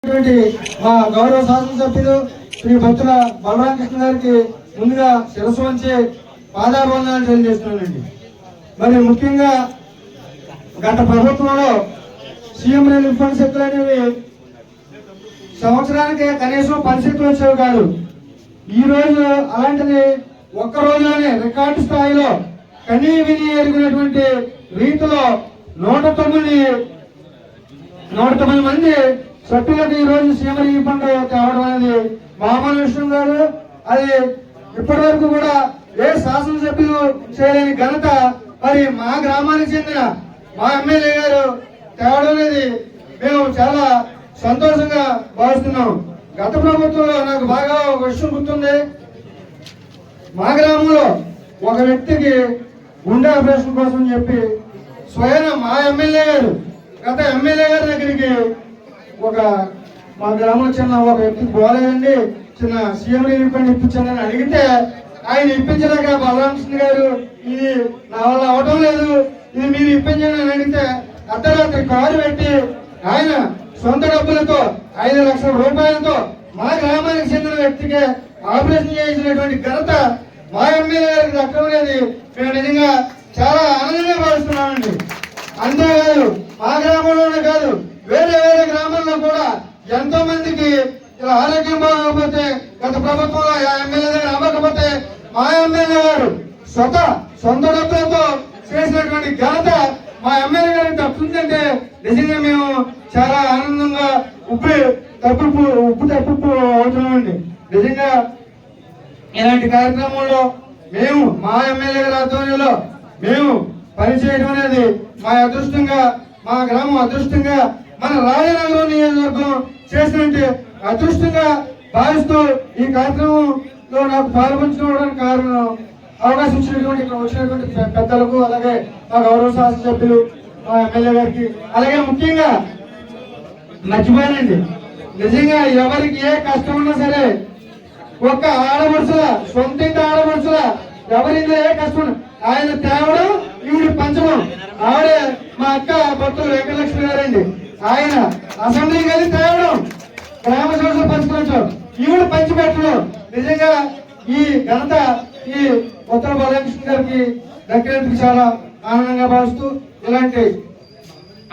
మా గౌరవ శాసనసభ్యులు శ్రీ భక్తుల బలరామకృష్ణ గారికి ముందుగా శిరస్సు వంచి పాదాభివందనాలు తెలియజేస్తున్నానండి. మరి ముఖ్యంగా గత ప్రభుత్వంలో సీఎం రిలీఫ్ ఫండ్ చెక్కులు అనేవి సంవత్సరానికి కనీసం 10 చెక్కులు వచ్చేవి కాదు. ఈ రోజు అలాంటిది ఒక్క రోజులోనే రికార్డు స్థాయిలో కనీ విని ఎరిగినటువంటి రీతిలో 109 మంది సభ్యులకు ఈ రోజు సీఎం రిలీఫ్ ఫండ్ తేవడం అనేది మామూలు విషయం కాదు. అది ఇప్పటి వరకు కూడా ఏ శాసనసభ్యులు చేయలేని ఘనత మరి మా గ్రామానికి చెందిన మా ఎమ్మెల్యే గారు తేవడం అనేది మేము చాలా సంతోషంగా భావిస్తున్నాం. గత ప్రభుత్వంలో నాకు బాగా ఒక విషయం గుర్తుంది. మా గ్రామంలో ఒక వ్యక్తికి గుండె ఆపరేషన్ కోసం చెప్పి స్వయం మా ఎమ్మెల్యే గారు గత ఎమ్మెల్యే గారి దగ్గరికి మా గ్రామంలో చిన్న ఒక వ్యక్తికి పోలేదండి, చిన్న సీఎం రిలీఫ్ ఫండ్ ఇప్పించండి అని అడిగితే ఆయన ఇప్పించలేక బలరామకృష్ణ గారు ఇది నా వల్ల అవటం లేదు, ఇది మీరు ఇప్పించండి అని అడిగితే అర్ధరాత్రి కారు పెట్టి ఆయన సొంత డబ్బులతో 5 లక్షల రూపాయలతో మా గ్రామానికి చెందిన వ్యక్తికి ఆపరేషన్ చేయించినటువంటి ఘనత మా ఎమ్మెల్యే గారికి దక్కలేదు. మేము నిజంగా చాలా ఆనందంగా భావిస్తున్నామండి. అంతేకాదు మా గ్రామంలోనే కాదు వేరే గ్రామాల్లో కూడా ఎంతో మందికి ఇలా ఆరోగ్యం బాగోకపోతే గత ప్రభుత్వంలో ఎమ్మెల్యే దగ్గర అవ్వకపోతే మా ఎమ్మెల్యే గారు సొంత డబ్బులతో చేసినటువంటి ఘనత మా ఎమ్మెల్యే గారికి దక్కుతుందంటే నిజంగా మేము చాలా ఆనందంగా ఉప్పు తప్పు అవుతున్నామండి. నిజంగా ఇలాంటి కార్యక్రమంలో మేము మా ఎమ్మెల్యే గారి ఆధ్వర్యంలో మేము పనిచేయడం అనేది మా అదృష్టంగా, మా గ్రామం అదృష్టంగా, మన రాజనగరం నియోజకవర్గం చేసినట్టు అదృష్టంగా భావిస్తూ ఈ కార్యక్రమంలో నాకు పాల్పంచుకోవడానికి కారణం అవకాశం ఇచ్చినటువంటి ఇక్కడ వచ్చినటువంటి పెద్దలకు, అలాగే మా గౌరవ శాసనసభ్యులు మా ఎమ్మెల్యే గారికి, అలాగే ముఖ్యంగా మర్చిపోయానండి, నిజంగా ఎవరికి ఏ కష్టం ఉన్నా సరే ఒక్క ఆడపడుచుల సొంత ఆడపడుచుల ఎవరిందో ఏ కష్టం ఆయన తేవడం ఈవిడి పంచడం. ఆవిడే మా అక్క భక్తులు వెంకటలక్ష్మి గారండి, ఆయన అసెంబ్లీకి వెళ్ళి తేవడం, గ్రామ సభలో పంచుకోవడం, ఈవిడ పంచిపెట్టడం. నిజంగా ఈ ఘనత ఈ ఉత్తర బాలకృష్ణ గారికి దక్కినందుకు చాలా ఆనందంగా భావిస్తూ ఇలాంటి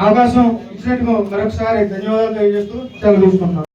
అవకాశం ఇచ్చినట్టుగా మరొకసారి ధన్యవాదాలు తెలియజేస్తూ సెలవు తీసుకుంటున్నాను.